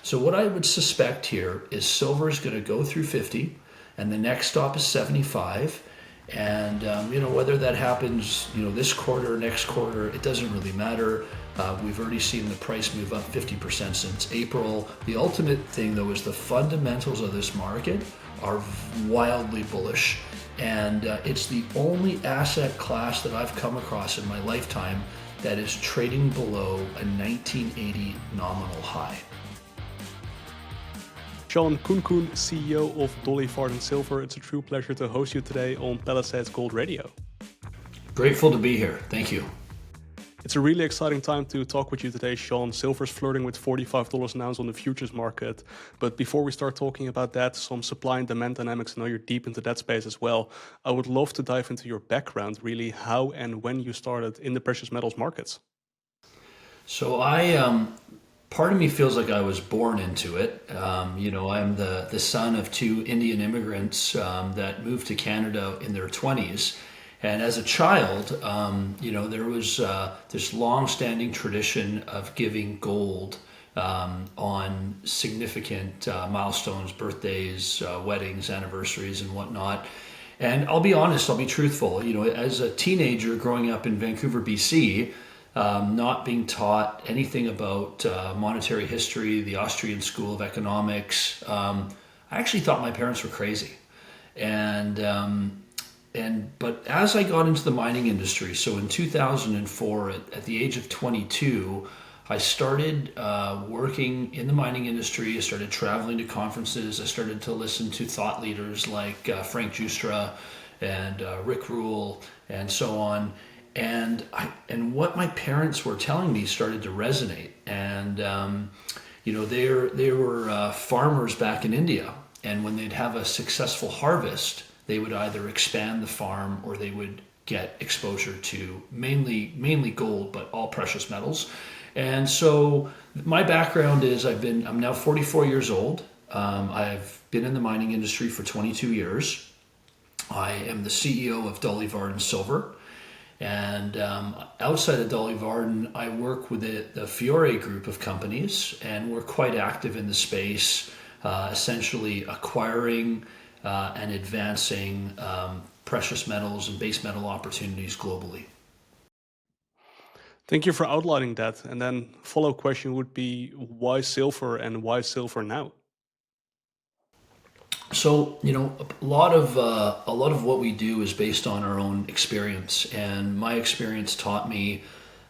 So what I would suspect here is silver is going to go through 50 and the next stop is 75. And, whether that happens, this quarter, next quarter, it doesn't really matter. We've already seen the price move up 50% since April. The ultimate thing, though, is the fundamentals of this market are wildly bullish. And it's the only asset class that I've come across in my lifetime that is trading below a 1980 nominal high. Shawn Khunkhun, CEO of Dolly Varden Silver. It's a true pleasure to host you today on Palisades Gold Radio. Grateful to be here. Thank you. It's a really exciting time to talk with you today, Shawn. Silver's flirting with $45 an ounce on the futures market. But before we start talking about that, some supply and demand dynamics, I know you're deep into that space as well. I would love to dive into your background, really, how and when you started in the precious metals markets. So part of me feels like I was born into it. I'm the son of two Indian immigrants that moved to Canada in their 20s. And as a child, there was this long-standing tradition of giving gold on significant milestones, birthdays, weddings, anniversaries, and whatnot. And I'll be honest, I'll be truthful. As a teenager growing up in Vancouver, BC, not being taught anything about monetary history, the Austrian School of Economics, I actually thought my parents were crazy. But as I got into the mining industry, so in 2004, at the age of 22, I started working in the mining industry. I started traveling to conferences. I started to listen to thought leaders like Frank Giustra and Rick Rule and so on. And what my parents were telling me started to resonate. And they were farmers back in India, and when they'd have a successful harvest, they would either expand the farm or they would get exposure to mainly gold, but all precious metals. And so my background is I'm now 44 years old. I've been in the mining industry for 22 years. I am the CEO of Dolly Varden Silver. And outside of Dolly Varden, I work with the Fiore group of companies, and we're quite active in the space, essentially acquiring and advancing precious metals and base metal opportunities globally. Thank you for outlining that. And then follow-up question would be, why silver and why silver now? So, a lot of what we do is based on our own experience, and my experience taught me,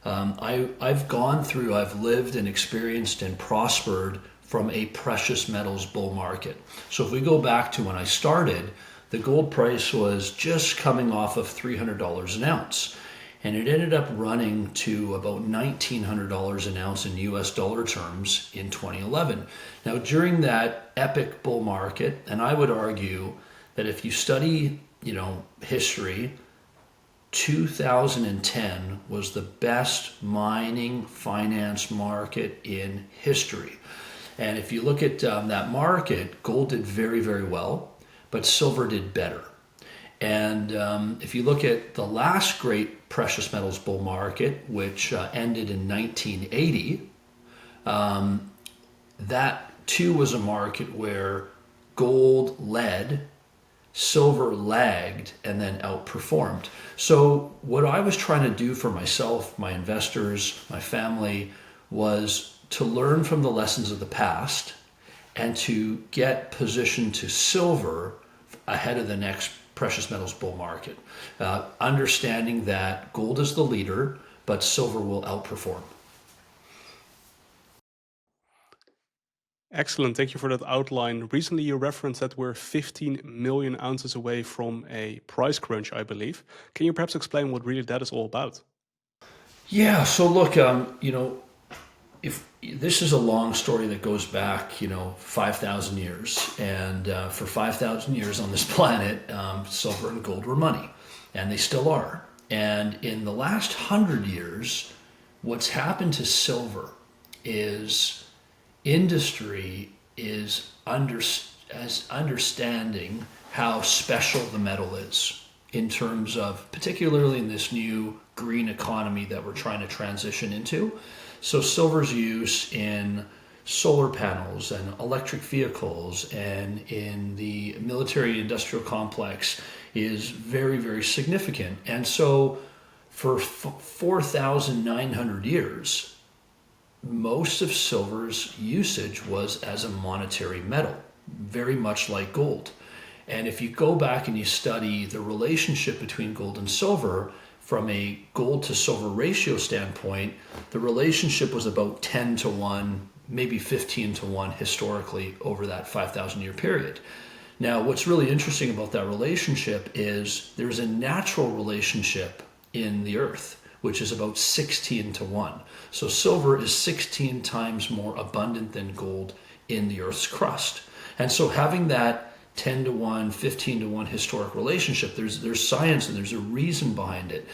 I've lived and experienced and prospered from a precious metals bull market. So if we go back to when I started, the gold price was just coming off of $300 an ounce. And it ended up running to about $1,900 an ounce in US dollar terms in 2011. Now, during that epic bull market, and I would argue that if you study, history, 2010 was the best mining finance market in history. And if you look at that market, gold did very, very well, but silver did better. And if you look at the last great precious metals bull market, which ended in 1980, that too was a market where gold led, silver lagged, and then outperformed. So what I was trying to do for myself, my investors, my family, was to learn from the lessons of the past and to get positioned to silver ahead of the next precious metals bull market, understanding that gold is the leader, but silver will outperform. Excellent. Thank you for that outline. Recently, you referenced that we're 15 million ounces away from a price crunch, I believe. Can you perhaps explain what really that is all about? Yeah. So look, if this is a long story that goes back, 5,000 years, and for 5,000 years on this planet, silver and gold were money, and they still are. And in the last 100 years, what's happened to silver is industry is understanding how special the metal is in terms of, particularly in this new green economy that we're trying to transition into. So silver's use in solar panels and electric vehicles and in the military industrial complex is very, very significant. And so for 4,900 years, most of silver's usage was as a monetary metal, very much like gold. And if you go back and you study the relationship between gold and silver, from a gold to silver ratio standpoint, the relationship was about 10 to 1, maybe 15 to 1 historically over that 5,000 year period. Now, what's really interesting about that relationship is there's a natural relationship in the earth, which is about 16 to 1. So silver is 16 times more abundant than gold in the earth's crust. And so having that 10 to 1, 15 to 1 historic relationship, there's science and there's a reason behind it.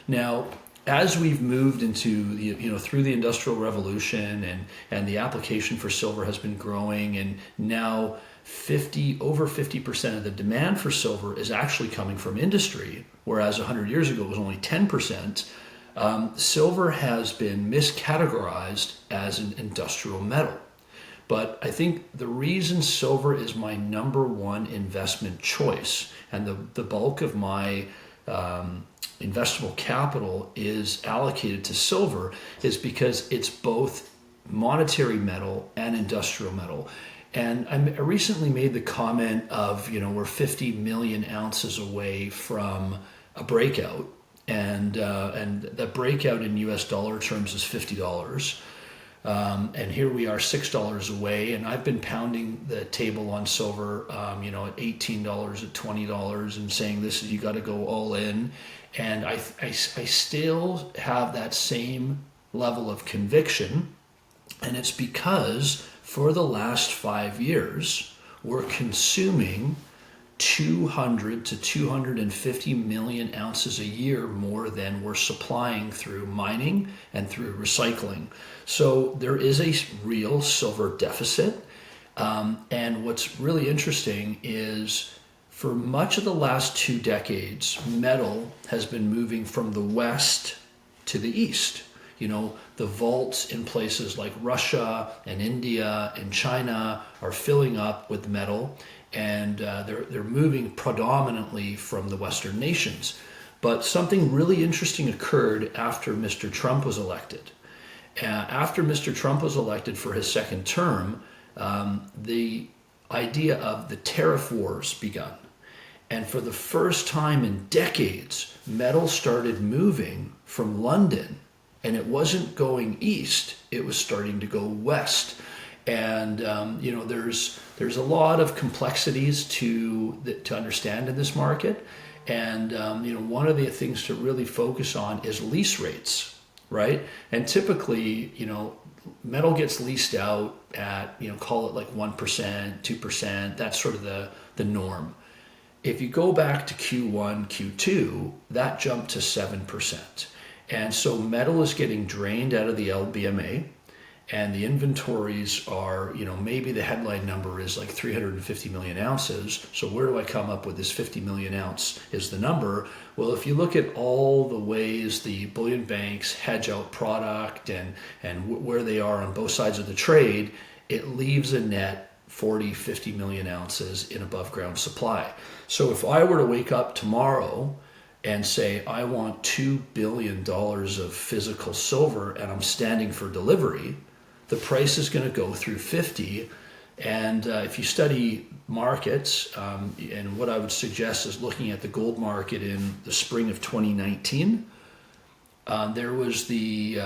Now, as we've moved into through the Industrial Revolution and the application for silver has been growing, and now over 50% of the demand for silver is actually coming from industry, whereas 100 years ago it was only 10%. Silver has been miscategorized as an industrial metal. But I think the reason silver is my number one investment choice and the bulk of my investable capital is allocated to silver is because it's both monetary metal and industrial metal. And I recently made the comment of, we're 50 million ounces away from a breakout, and the breakout in US dollar terms is $50. And here we are $6 away, and I've been pounding the table on silver, at $18, at $20, and saying this is, you got to go all in. And I still have that same level of conviction, and it's because for the last 5 years, we're consuming 200 to 250 million ounces a year more than we're supplying through mining and through recycling. So there is a real silver deficit. And what's really interesting is for much of the last 2 decades, metal has been moving from the west to the east. The vaults in places like Russia and India and China are filling up with metal, and they're moving predominantly from the Western nations. But something really interesting occurred after Mr. Trump was elected. After Mr. Trump was elected for his second term, the idea of the tariff wars begun. And for the first time in decades, metal started moving from London, and it wasn't going east, it was starting to go west. And there's a lot of complexities to understand in this market. And one of the things to really focus on is lease rates, right? And typically, metal gets leased out at, call it like 1%, 2%, that's sort of the norm. If you go back to Q1, Q2, that jumped to 7%. And so metal is getting drained out of the LBMA, and the inventories are, maybe the headline number is like 350 million ounces. So where do I come up with this 50 million ounce is the number? Well, if you look at all the ways the bullion banks hedge out product and where they are on both sides of the trade, it leaves a net 40, 50 million ounces in above ground supply. So if I were to wake up tomorrow and say, I want $2 billion of physical silver and I'm standing for delivery, the price is going to go through 50. And if you study markets, and what I would suggest is looking at the gold market in the spring of 2019, there was the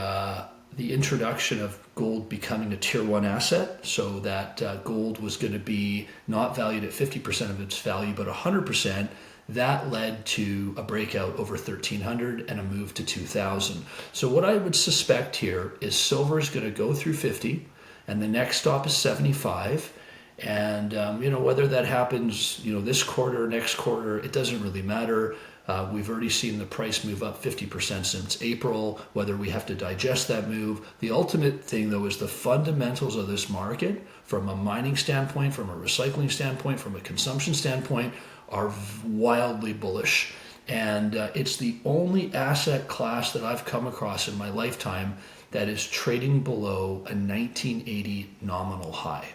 introduction of gold becoming a tier 1 asset, so that gold was going to be not valued at 50% of its value, but 100%. That led to a breakout over 1,300 and a move to 2,000. So what I would suspect here is silver is going to go through 50, and the next stop is 75. And whether that happens, this quarter, next quarter, it doesn't really matter. We've already seen the price move up 50% since April. Whether we have to digest that move, the ultimate thing though is the fundamentals of this market, from a mining standpoint, from a recycling standpoint, from a consumption standpoint, are wildly bullish. And it's the only asset class that I've come across in my lifetime that is trading below a 1980 nominal high.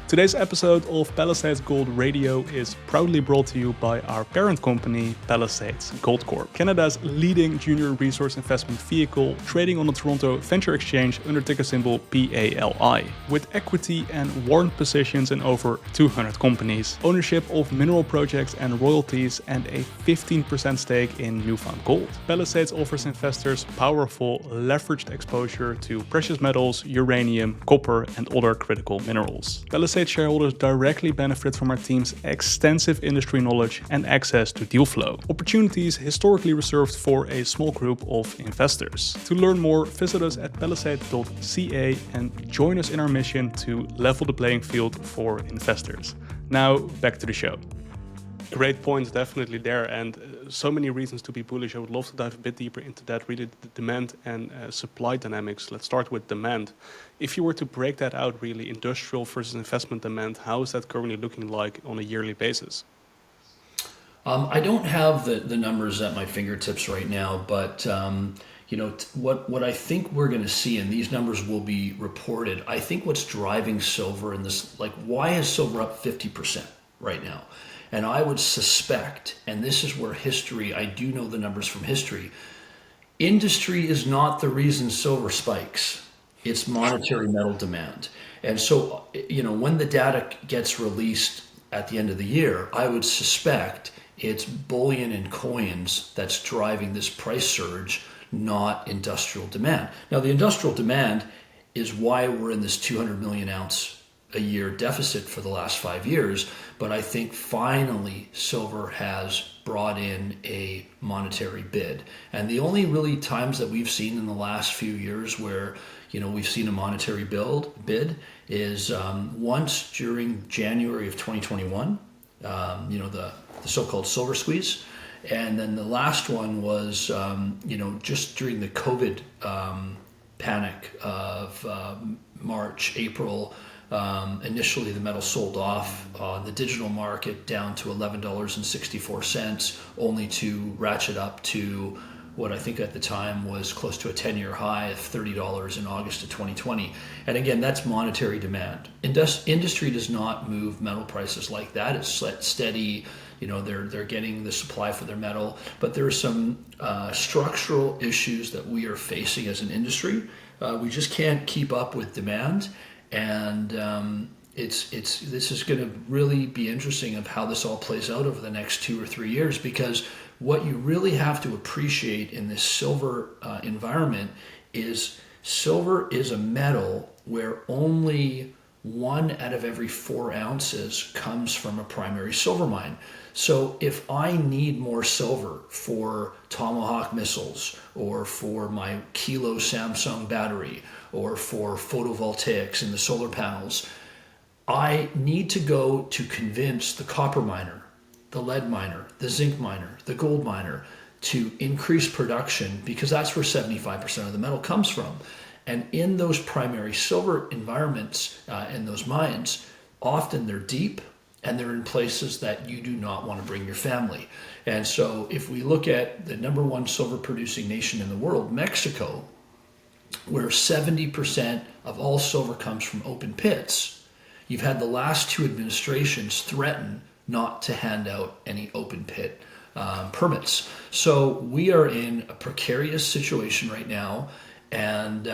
Today's episode of Palisades Gold Radio is proudly brought to you by our parent company, Palisades Goldcorp, Canada's leading junior resource investment vehicle, trading on the Toronto Venture Exchange under ticker symbol PALI. With equity and warrant positions in over 200 companies, ownership of mineral projects and royalties, and a 15% stake in newfound gold, Palisades offers investors powerful, leveraged exposure to precious metals, uranium, copper, and other critical minerals. Palisades shareholders directly benefit from our team's extensive industry knowledge and access to deal flow, opportunities historically reserved for a small group of investors. To learn more, visit us at palisade.ca and join us in our mission to level the playing field for investors. Now, back to the show. Great points, definitely there, and so many reasons to be bullish. I would love to dive a bit deeper into that, really the demand and supply dynamics. Let's start with demand. If you were to break that out, really, industrial versus investment demand, how is that currently looking like on a yearly basis? I don't have the numbers at my fingertips right now, but what I think we're going to see, and these numbers will be reported, I think what's driving silver in this, like, why is silver up 50% right now? And I would suspect, and this is where history, I do know the numbers from history, industry is not the reason silver spikes. It's monetary metal demand. And so, when the data gets released at the end of the year, I would suspect it's bullion and coins that's driving this price surge, not industrial demand. Now, the industrial demand is why we're in this 200 million ounce a year deficit for the last 5 years, but I think finally silver has brought in a monetary bid. And the only really times that we've seen in the last few years where we've seen a monetary bid is once during January of 2021, the so-called silver squeeze, and then the last one was just during the COVID panic of March, April. Initially, the metal sold off on the digital market down to $11.64, only to ratchet up to what I think at the time was close to a 10-year high of $30 in August of 2020. And again, that's monetary demand. Industry does not move metal prices like that. It's steady. They're getting the supply for their metal, but there are some structural issues that we are facing as an industry. We just can't keep up with demand. And this is going to really be interesting of how this all plays out over the next 2 or 3 years, because what you really have to appreciate in this silver environment is silver is a metal where only 1 out of every 4 ounces comes from a primary silver mine. So if I need more silver for Tomahawk missiles, or for my Kilo Samsung battery, or for photovoltaics in the solar panels, I need to go to convince the copper miner, the lead miner, the zinc miner, the gold miner to increase production, because that's where 75% of the metal comes from. And in those primary silver environments, in those mines, often they're deep and they're in places that you do not want to bring your family. And so if we look at the number 1 silver producing nation in the world, Mexico, where 70% of all silver comes from open pits, you've had the last 2 administrations threaten not to hand out any open pit permits. So we are in a precarious situation right now, and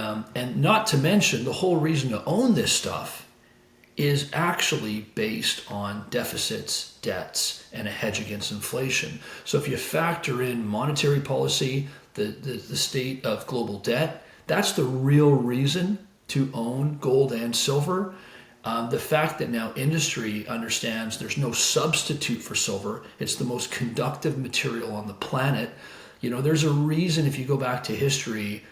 not to mention the whole reason to own this stuff is actually based on deficits, debts, and a hedge against inflation. So if you factor in monetary policy, the state of global debt, that's the real reason to own gold and silver. The fact that now industry understands there's no substitute for silver, it's the most conductive material on the planet. There's a reason, if you go back to history,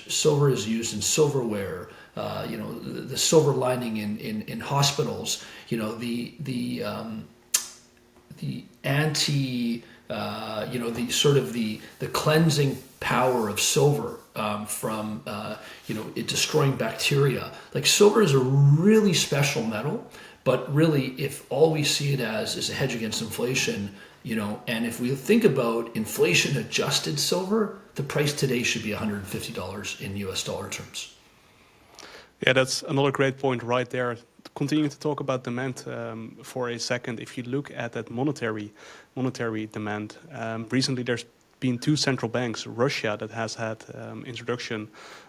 silver is used in silverware, the silver lining in hospitals, the anti, the sort of the cleansing power of silver from it destroying bacteria. Like, silver is a really special metal, but really, if all we see it as is a hedge against inflation, And if we think about inflation adjusted silver, the price today should be $150 in US dollar terms. Yeah, that's another great point right there. Continuing to talk about demand for a second, if you look at that monetary demand, recently there's been two central banks, Russia that has had introduction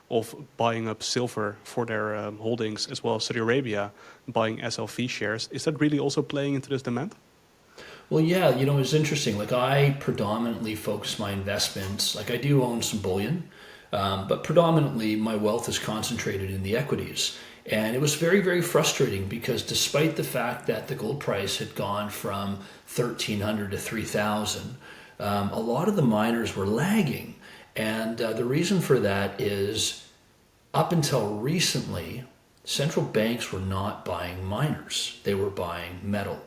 of buying up silver for their holdings, as well as Saudi Arabia buying SLV shares. Is that really also playing into this demand? Well, yeah, it's interesting. Like I predominantly focus my investments, like I do own some bullion, but predominantly my wealth is concentrated in the equities. And it was very, very frustrating because despite the fact that the gold price had gone from 1,300 to 3,000, a lot of the miners were lagging. And the reason for that is up until recently, central banks were not buying miners. They were buying metal.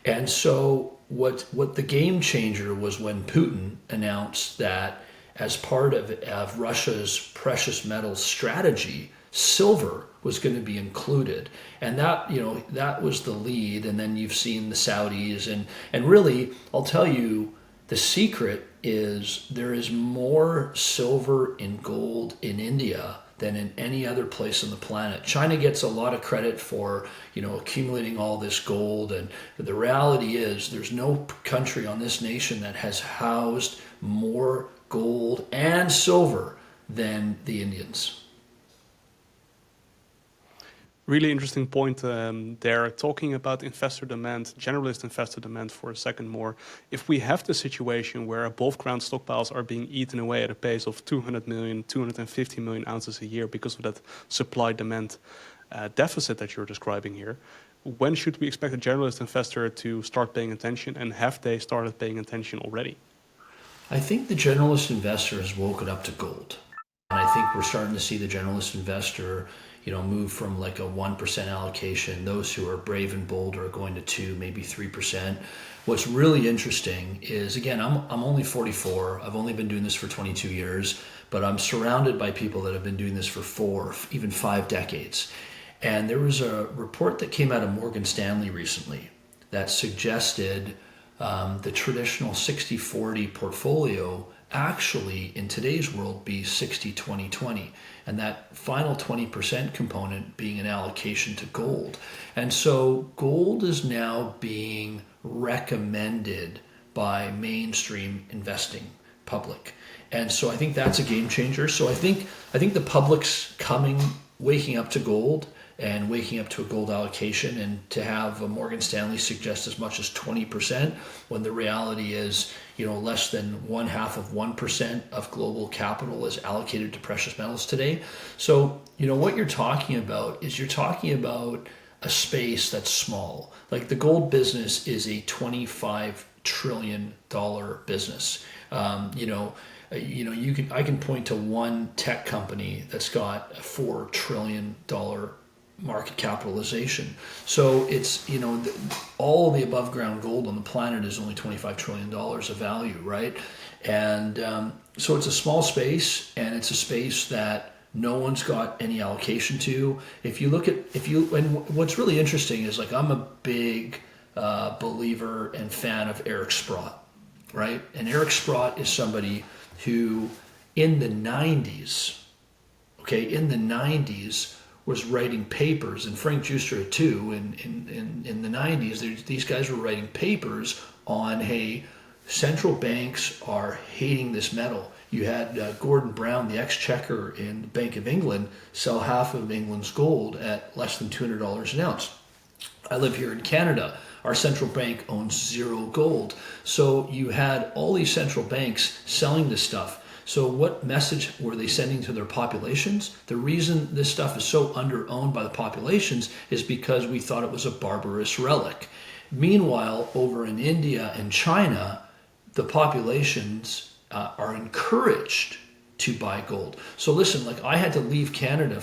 And so what the game changer was when Putin announced that as part of Russia's precious metals strategy, silver was going to be included. And that was the lead. And then you've seen the Saudis and really, I'll tell you, the secret is there is more silver and gold in India than in any other place on the planet. China gets a lot of credit for, accumulating all this gold. And the reality is there's no country on this nation that has housed more gold and silver than the Indians. Really interesting point there. Talking about investor demand, generalist investor demand for a second more. If we have the situation where above ground stockpiles are being eaten away at a pace of 200 million, 250 million ounces a year because of that supply demand deficit that you're describing here, when should we expect a generalist investor to start paying attention, and have they started paying attention already? I think the generalist investor has woken up to gold. And I think we're starting to see the generalist investor move from like a 1% allocation. Those who are brave and bold are going to 2, maybe 3%. What's really interesting is, again, I'm only 44. I've only been doing this for 22 years, but I'm surrounded by people that have been doing this for 4, even 5 decades. And there was a report that came out of Morgan Stanley recently that suggested the traditional 60-40 portfolio actually in today's world be 60-20-20, and that final 20% component being an allocation to gold. And so gold is now being recommended by mainstream investing public. And so I think that's a game changer. So I think the public's waking up to gold and waking up to a gold allocation, and to have a Morgan Stanley suggest as much as 20% when the reality is, less than 0.5% of global capital is allocated to precious metals today. So, what you're talking about is a space that's small. Like the gold business is a $25 trillion business. I can point to one tech company that's got a $4 trillion market capitalization. So it's, all the above ground gold on the planet is only $25 trillion of value, right? And so it's a small space, and it's a space that no one's got any allocation to. And what's really interesting is, like, I'm a big believer and fan of Eric Sprott, right? And Eric Sprott is somebody who in the 90s, was writing papers, and Frank Juster too, in the 90s, these guys were writing papers on, hey, central banks are hating this metal. You had Gordon Brown, the exchequer in the Bank of England, sell half of England's gold at less than $200 an ounce. I live here in Canada. Our central bank owns 0 gold. So you had all these central banks selling this stuff. So what message were they sending to their populations? The reason this stuff is so under-owned by the populations is because we thought it was a barbarous relic. Meanwhile, over in India and China, the populations are encouraged to buy gold. So listen, like, I had to leave Canada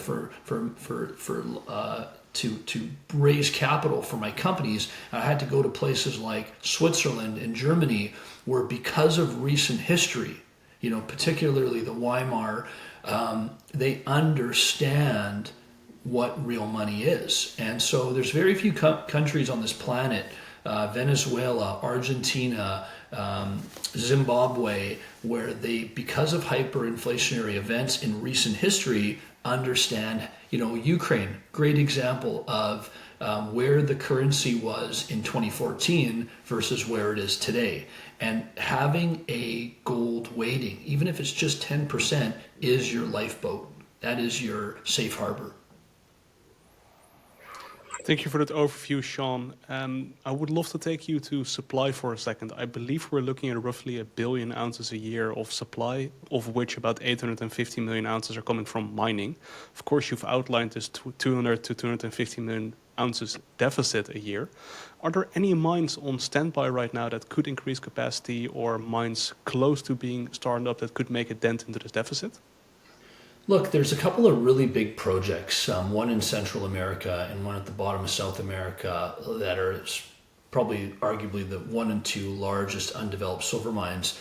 to raise capital for my companies. I had to go to places like Switzerland and Germany, where because of recent history, particularly the Weimar, they understand what real money is. And so there's very few countries on this planet Venezuela, Argentina, Zimbabwe, where they, because of hyperinflationary events in recent history, understand, Ukraine, great example of where the currency was in 2014 versus where it is today. And having a gold weighting, even if it's just 10%, is your lifeboat. That is your safe harbor. Thank you for that overview, Shawn. I would love to take you to supply for a second. I believe we're looking at roughly 1 billion ounces a year of supply, of which about 850 million ounces are coming from mining. Of course, you've outlined this 200 to 250 million ounces deficit a year. Are there any mines on standby right now that could increase capacity, or mines close to being started up that could make a dent into this deficit? Look, there's a couple of really big projects, one in Central America and one at the bottom of South America, that are probably arguably the 1 and 2 largest undeveloped silver mines.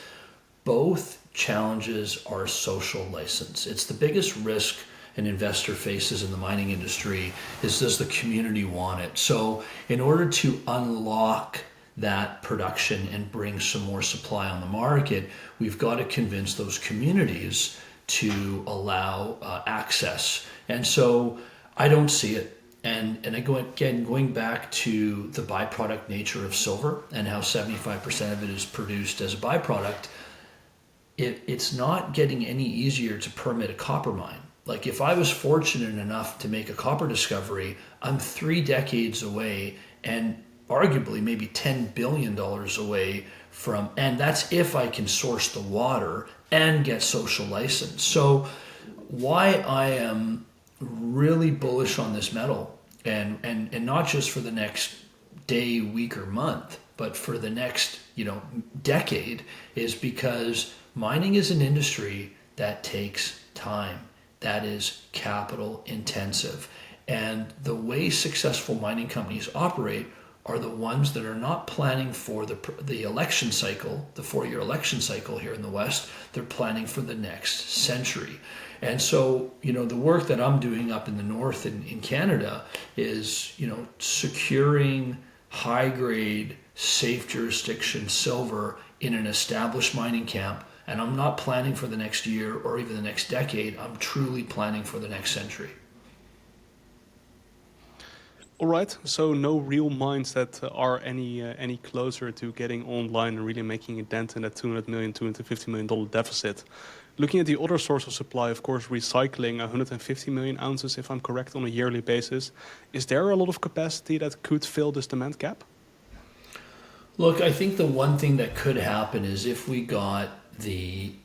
Both challenges are social license. It's the biggest risk an investor faces in the mining industry is, does the community want it? So in order to unlock that production and bring some more supply on the market, we've got to convince those communities to allow access. And so I don't see it. And going back to the byproduct nature of silver and how 75% of it is produced as a byproduct, it's not getting any easier to permit a copper mine. Like, if I was fortunate enough to make a copper discovery, I'm 3 decades away and arguably maybe $10 billion away from, and that's if I can source the water and get social license. So why I am really bullish on this metal, and not just for the next day, week, or month, but for the next decade, is because mining is an industry that takes time, that is capital intensive. And the way successful mining companies operate are the ones that are not planning for the election cycle, the 4-year election cycle here in the West. They're planning for the next century. And so, the work that I'm doing up in the north in Canada is, securing high grade, safe jurisdiction silver in an established mining camp. And I'm not planning for the next year or even the next decade. I'm truly planning for the next century. All right, so no real mines that are any closer to getting online and really making a dent in that $200 million, $250 million deficit. Looking at the other source of supply, of course, recycling 150 million ounces, if I'm correct, on a yearly basis. Is there a lot of capacity that could fill this demand gap? Look, I think the one thing that could happen is if we got the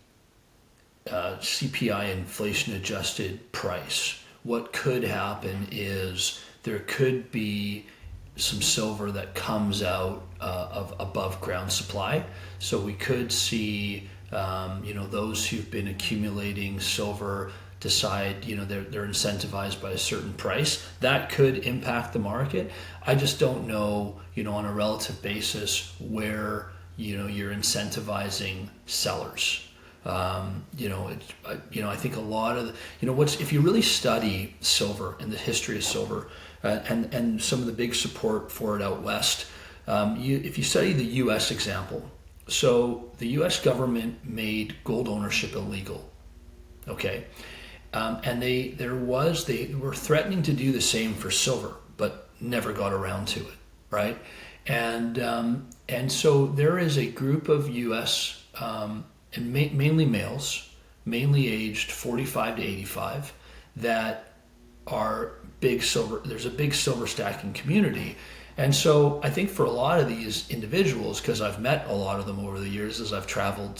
CPI inflation adjusted price, what could happen is there could be some silver that comes out of above ground supply. So we could see, those who've been accumulating silver decide, they're incentivized by a certain price. That could impact the market. I just don't know, on a relative basis where, you're incentivizing sellers. I think a lot of, if you really study silver and the history of silver, and some of the big support for it out west, if you study the U.S. example, so the U.S. government made gold ownership illegal, okay, and they were threatening to do the same for silver, but never got around to it, right? And so there is a group of U.S. And mainly males, mainly aged 45 to 85, that are big silver. There's a big silver stacking community. And so I think for a lot of these individuals, because I've met a lot of them over the years as I've traveled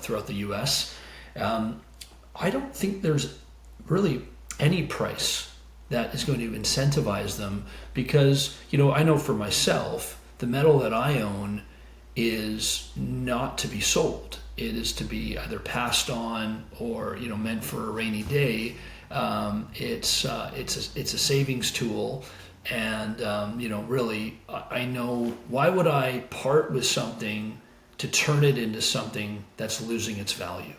throughout the U.S., I don't think there's really any price that is going to incentivize them, because, I know for myself, the metal that I own is not to be sold. It is to be either passed on or, meant for a rainy day. It's a savings tool. And, really, I know, why would I part with something to turn it into something that's losing its value?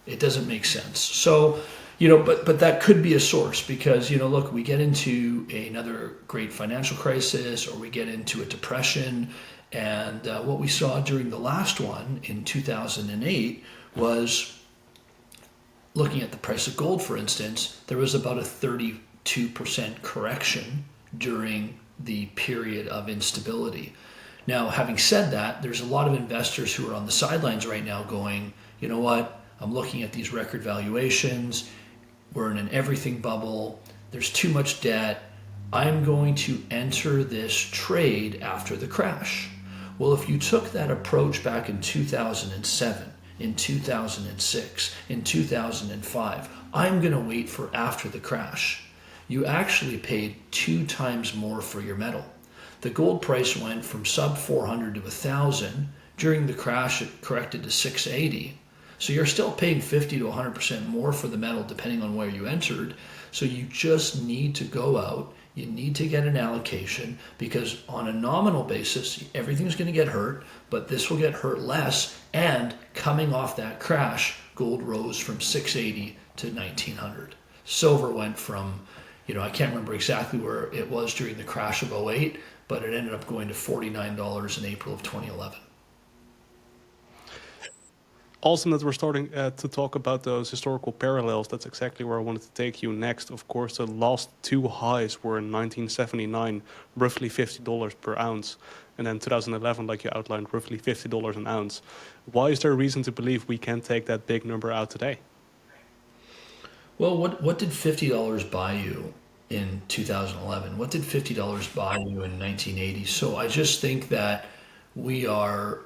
It doesn't make sense. So, But that could be a source because, look, we get into another great financial crisis or we get into a depression. And what we saw during the last one in 2008 was, looking at the price of gold, for instance, there was about a 32% correction during the period of instability. Now, having said that, there's a lot of investors who are on the sidelines right now going, you know what, I'm looking at these record valuations, we're in an everything bubble, there's too much debt, I'm going to enter this trade after the crash. Well, if you took that approach back in 2007, in 2006, in 2005, I'm going to wait for after the crash, you actually paid 2 times more for your metal. The gold price went from sub 400 to 1,000. During the crash, it corrected to 680. So you're still paying 50 to 100% more for the metal depending on where you entered. So you just need to go out. You need to get an allocation because on a nominal basis, everything's going to get hurt, but this will get hurt less. And coming off that crash, gold rose from 680 to 1,900. Silver went from, I can't remember exactly where it was during the crash of '08, but it ended up going to $49 in April of 2011. Awesome that we're starting to talk about those historical parallels. That's exactly where I wanted to take you next. Of course, the last 2 highs were in 1979, roughly $50 per ounce. And then 2011, like you outlined, roughly $50 an ounce. Why is there a reason to believe we can take that big number out today? Well, what did $50 buy you in 2011? What did $50 buy you in 1980? So I just think that we are,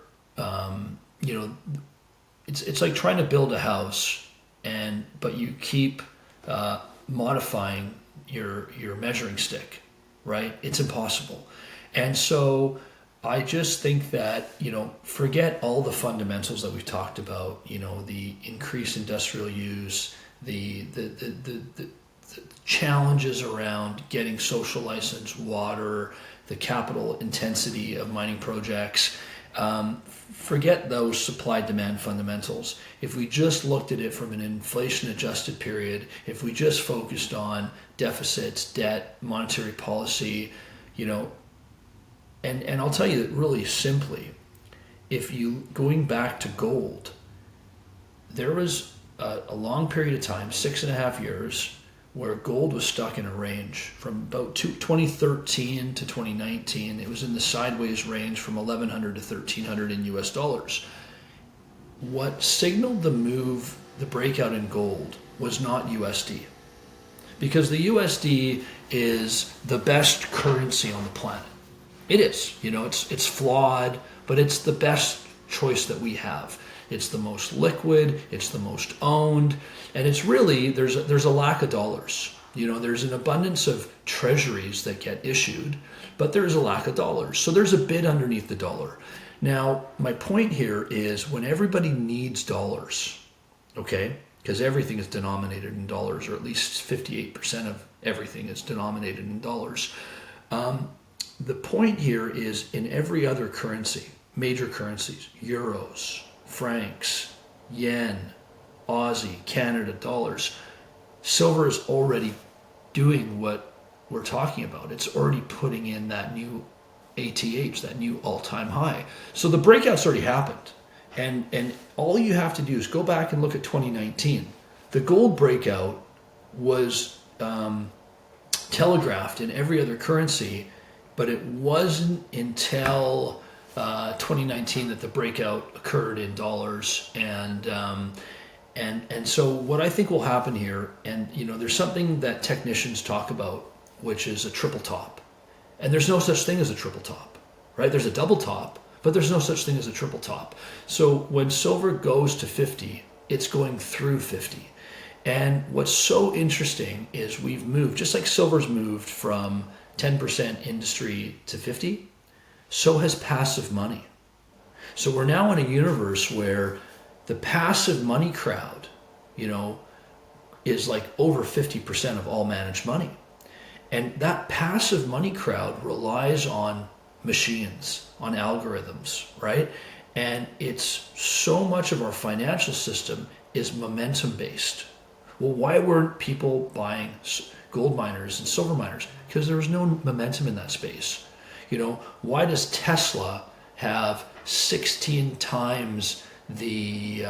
it's like trying to build a house, but you keep modifying your measuring stick, right? It's impossible. And so I just think that, forget all the fundamentals that we've talked about, the increased industrial use, the challenges around getting social license, water, the capital intensity of mining projects. Forget those supply-demand fundamentals. If we just looked at it from an inflation-adjusted period, if we just focused on deficits, debt, monetary policy, and I'll tell you that really simply, if you, going back to gold, there was a long period of time, 6.5 years, where gold was stuck in a range from about 2013 to 2019. It was in the sideways range from 1,100 to 1,300 in US dollars. What signaled the move, the breakout in gold, was not USD. Because the USD is the best currency on the planet. It is, it's flawed, but it's the best choice that we have. It's the most liquid, it's the most owned, and it's really, there's a lack of dollars. There's an abundance of treasuries that get issued, but there's a lack of dollars. So there's a bid underneath the dollar. Now, my point here is when everybody needs dollars, okay, because everything is denominated in dollars, or at least 58% of everything is denominated in dollars. The point here is in every other currency, major currencies, euros, francs, yen, Aussie, Canada dollars, silver is already doing what we're talking about. It's already putting in that new ATH, that new all-time high. So the breakout's already happened. And all you have to do is go back and look at 2019. The gold breakout was telegraphed in every other currency, but it wasn't until 2019 that the breakout occurred in dollars. And so what I think will happen here, and there's something that technicians talk about, which is a triple top. And there's no such thing as a triple top, right? There's a double top, but there's no such thing as a triple top. So when silver goes to 50, it's going through 50. And what's so interesting is we've moved, just like silver's moved from 10% industry to 50, so has passive money. So we're now in a universe where the passive money crowd, is like over 50% of all managed money. And that passive money crowd relies on machines, on algorithms, right? And it's so much of our financial system is momentum based. Well, why weren't people buying gold miners and silver miners? Because there was no momentum in that space. Why does Tesla have 16 times the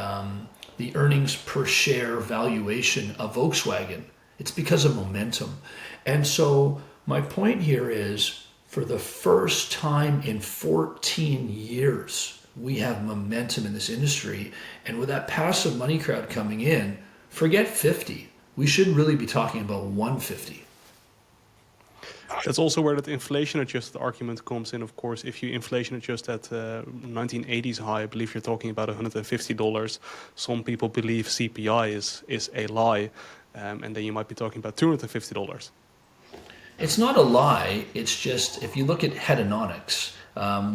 earnings per share valuation of Volkswagen? It's because of momentum. And so my point here is, for the first time in 14 years, we have momentum in this industry. And with that passive money crowd coming in, forget 50. We should really be talking about 150. That's also where that inflation-adjusted argument comes in, of course. If you inflation adjust at 1980s high, I believe you're talking about $150. Some people believe CPI is a lie, and then you might be talking about $250. It's not a lie. It's just, if you look at hedonics,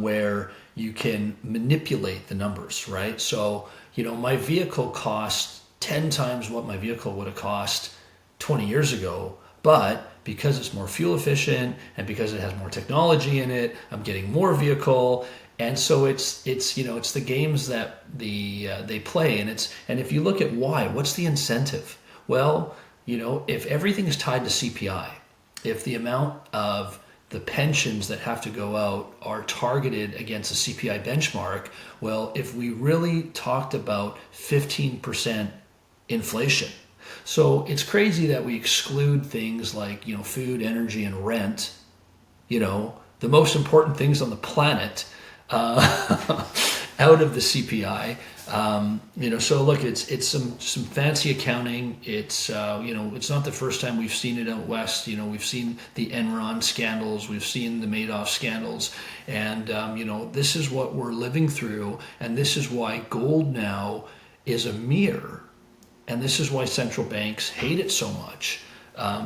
where you can manipulate the numbers, right? So, my vehicle costs 10 times what my vehicle would have cost 20 years ago, but because it's more fuel efficient and because it has more technology in it, I'm getting more vehicle. And so it's the games that they play, and if you look at why, what's the incentive? Well, if everything is tied to CPI, if the amount of the pensions that have to go out are targeted against a CPI benchmark, well, if we really talked about 15% inflation. So it's crazy that we exclude things like, food, energy, and rent, the most important things on the planet, out of the CPI. So look, it's some fancy accounting. It's it's not the first time we've seen it out west. We've seen the Enron scandals, we've seen the Madoff scandals, and this is what we're living through, and this is why gold now is a mirror, and this is why central banks hate it so much.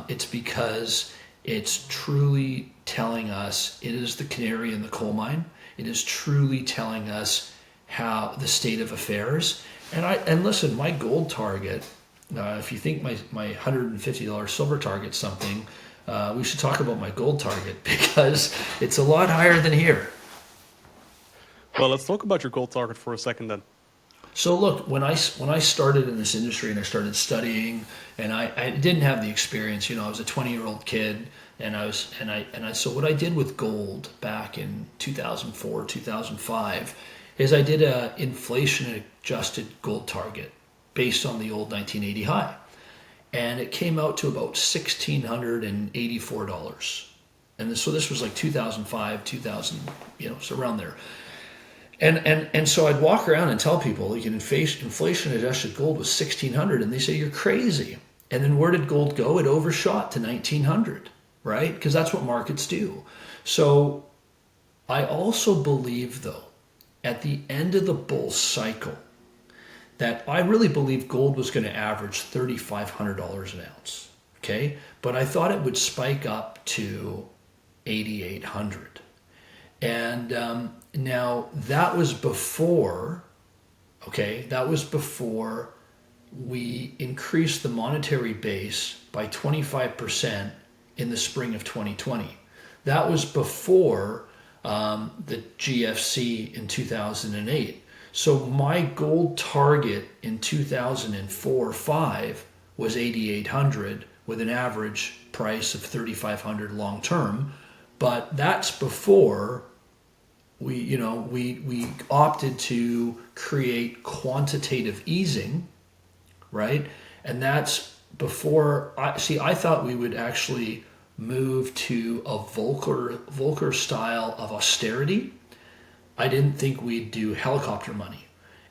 It's because it's truly telling us, it is the canary in the coal mine. It is truly telling us how the state of affairs. And listen, my gold target, if you think my $150 silver target's something, we should talk about my gold target, because it's a lot higher than here. Well, let's talk about your gold target for a second then. So look, when I started in this industry and I started studying, and I didn't have the experience, I was a 20-year-old kid, so what I did with gold back in 2004, 2005, is I did a inflation-adjusted gold target based on the old 1980 high, and it came out to about $1,684, and so this was like 2005, 2000, so around there. And so I'd walk around and tell people, like, inflation-adjusted gold was 1,600, and they say, you're crazy. And then where did gold go? It overshot to 1,900, right? Because that's what markets do. So I also believe, though, at the end of the bull cycle, that I really believe gold was going to average $3,500 an ounce, okay? But I thought it would spike up to 8,800. And now that was before we increased the monetary base by 25% in the spring of 2020. That was before the GFC in 2008. So my gold target in 2004-05 was 8,800 with an average price of 3,500 long term. But that's before we opted to create quantitative easing, right? And that's before I thought we would actually move to a Volcker style of austerity. I didn't think we'd do helicopter money,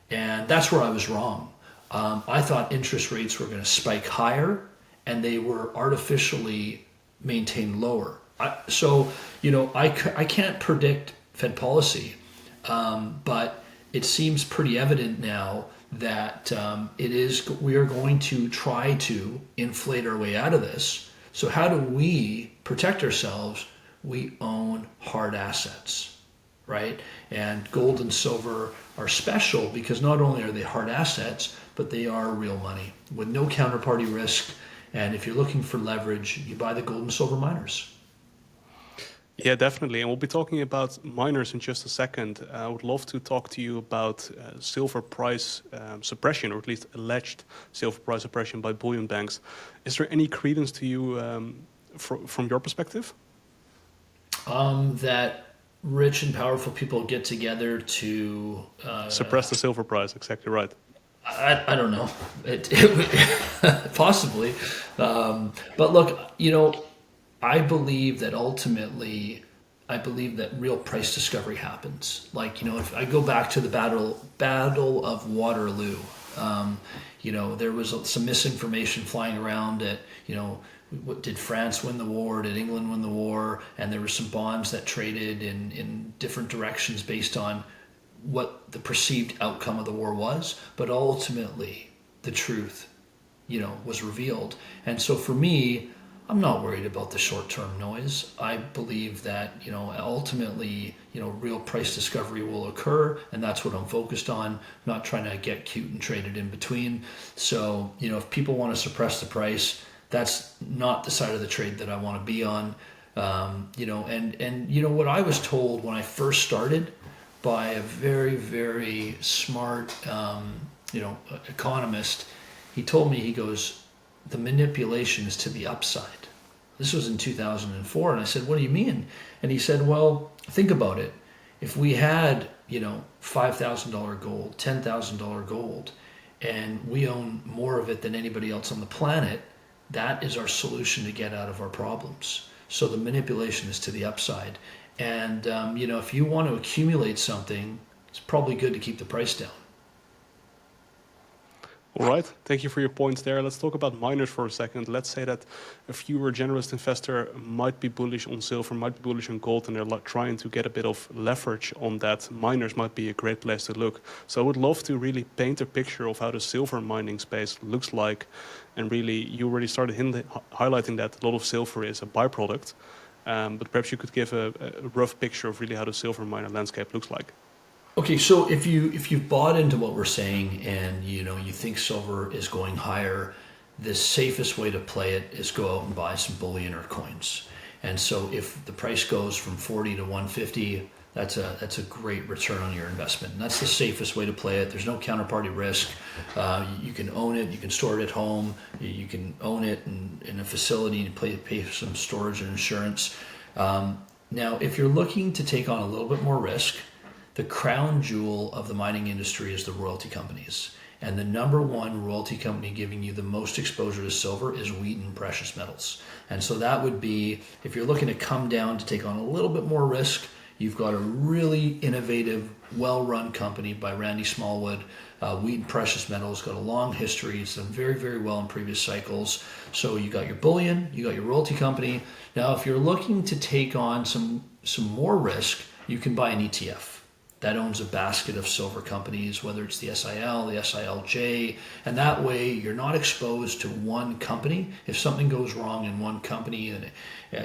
and that's where I was wrong. I thought interest rates were going to spike higher, and they were artificially maintained lower. I can't predict Fed policy, but it seems pretty evident now that we are going to try to inflate our way out of this. So how do we protect ourselves? We own hard assets, right? And gold and silver are special because not only are they hard assets, but they are real money with no counterparty risk. And if you're looking for leverage, you buy the gold and silver miners. Yeah, definitely. And we'll be talking about miners in just a second. I would love to talk to you about silver price suppression, or at least alleged silver price suppression by bullion banks. Is there any credence to you from your perspective? That rich and powerful people get together to Suppress the silver price, exactly right. I don't know. Possibly. But look, I believe that ultimately, I believe that real price discovery happens. Like, if I go back to the Battle of Waterloo, there was some misinformation flying around that, did France win the war? Did England win the war? And there were some bonds that traded in different directions based on what the perceived outcome of the war was, but ultimately the truth, was revealed. And so for me, I'm not worried about the short-term noise. I believe that, ultimately, real price discovery will occur, and that's what I'm focused on, not trying to get cute and trade it in between. So, if people want to suppress the price, that's not the side of the trade that I want to be on. What I was told when I first started by a very, very smart, economist. He told me, he goes, the manipulation is to the upside. This was in 2004. And I said, what do you mean? And he said, well, think about it. If we had, $5,000 gold, $10,000 gold, and we own more of it than anybody else on the planet, that is our solution to get out of our problems. So the manipulation is to the upside. And, if you want to accumulate something, it's probably good to keep the price down. All right, thank you for your points there. Let's talk about miners for a second. Let's say that a fewer generalist investor might be bullish on silver, might be bullish on gold, and they're trying to get a bit of leverage on that. Miners might be a great place to look. So I would love to really paint a picture of how the silver mining space looks like. And really, you already started highlighting that a lot of silver is a byproduct. But perhaps you could give a rough picture of really how the silver miner landscape looks like. Okay, so if you've bought into what we're saying and you think silver is going higher, the safest way to play it is go out and buy some bullion or coins. And so if the price goes from 40 to 150, that's a great return on your investment. And that's the safest way to play it. There's no counterparty risk. You can own it. You can store it at home. You can own it in a facility and pay for some storage and insurance. Now, if you're looking to take on a little bit more risk, the crown jewel of the mining industry is the royalty companies. And the number one royalty company giving you the most exposure to silver is Wheaton Precious Metals. And so that would be, if you're looking to come down to take on a little bit more risk, you've got a really innovative, well-run company by Randy Smallwood. Wheaton Precious Metals got a long history. It's done very, very well in previous cycles. So you got your bullion, you got your royalty company. Now, if you're looking to take on some more risk, you can buy an ETF that owns a basket of silver companies, whether it's the SIL, the SILJ, and that way you're not exposed to one company. If something goes wrong in one company, and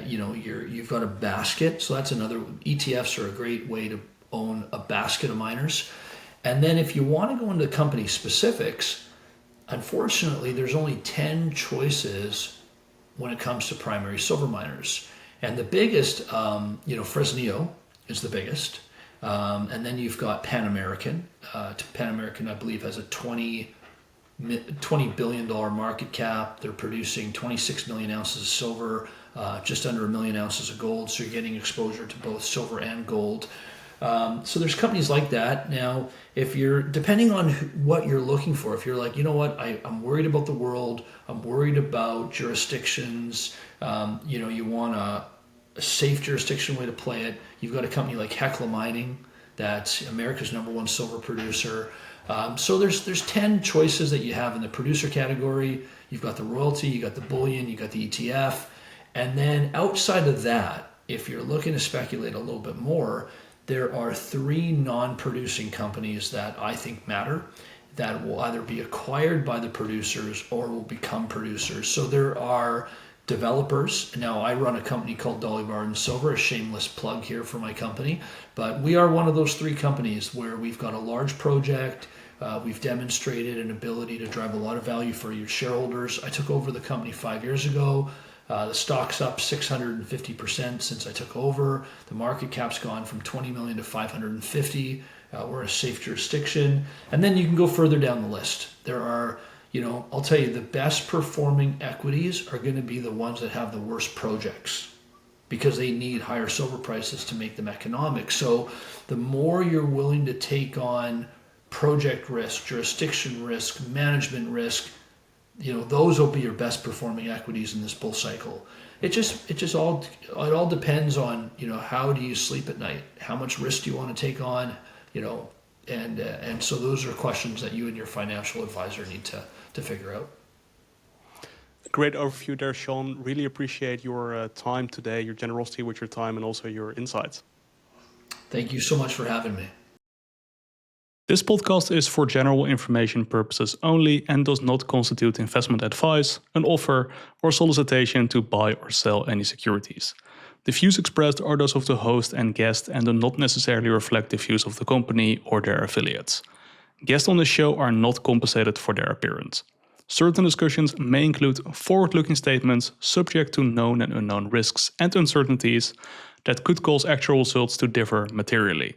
you've got a basket, so that's another. ETFs are a great way to own a basket of miners. And then if you want to go into company specifics, unfortunately, there's only 10 choices when it comes to primary silver miners, and the biggest, Fresnillo is the biggest. And then you've got Pan American. Pan American, I believe, has a $20 billion market cap. They're producing 26 million ounces of silver, just under 1 million ounces of gold. So you're getting exposure to both silver and gold. So there's companies like that. Now, if you're, depending on what you're looking for, if you're like, you know what, I'm worried about the world, I'm worried about jurisdictions, you want a safe jurisdiction way to play it. You've got a company like Hecla Mining that's America's #1 silver producer. So there's 10 choices that you have in the producer category. You've got the royalty, you got the bullion, you got the ETF. And then outside of that, if you're looking to speculate a little bit more, there are 3 non-producing companies that I think matter that will either be acquired by the producers or will become producers. So there are developers. Now, I run a company called Dolly Varden Silver, a shameless plug here for my company, but we are one of those 3 companies where we've got a large project. We've demonstrated an ability to drive a lot of value for your shareholders. I took over the company 5 years ago. The stock's up 650% since I took over. The market cap's gone from 20 million to 550. We're in a safe jurisdiction. And then you can go further down the list. There are, I'll tell you, the best performing equities are going to be the ones that have the worst projects, because they need higher silver prices to make them economic. So the more you're willing to take on project risk, jurisdiction risk, management risk, those will be your best performing equities in this bull cycle. It all depends on, how do you sleep at night? How much risk do you want to take on? And so those are questions that you and your financial advisor need to figure out. Great overview there, Shawn. Really appreciate your time today, your generosity with your time, and also your insights. Thank you so much for having me. This podcast is for general information purposes only and does not constitute investment advice, an offer, or solicitation to buy or sell any securities. The views expressed are those of the host and guest and do not necessarily reflect the views of the company or their affiliates. Guests on the show are not compensated for their appearance. Certain discussions may include forward-looking statements subject to known and unknown risks and uncertainties that could cause actual results to differ materially.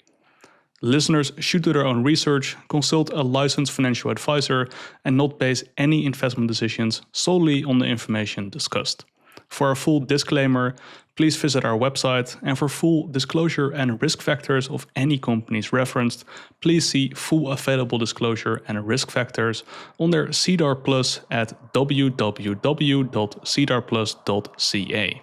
Listeners should do their own research, consult a licensed financial advisor, and not base any investment decisions solely on the information discussed. For a full disclaimer, please visit our website, and for full disclosure and risk factors of any companies referenced, please see full available disclosure and risk factors on their CEDAR Plus at www.cedarplus.ca.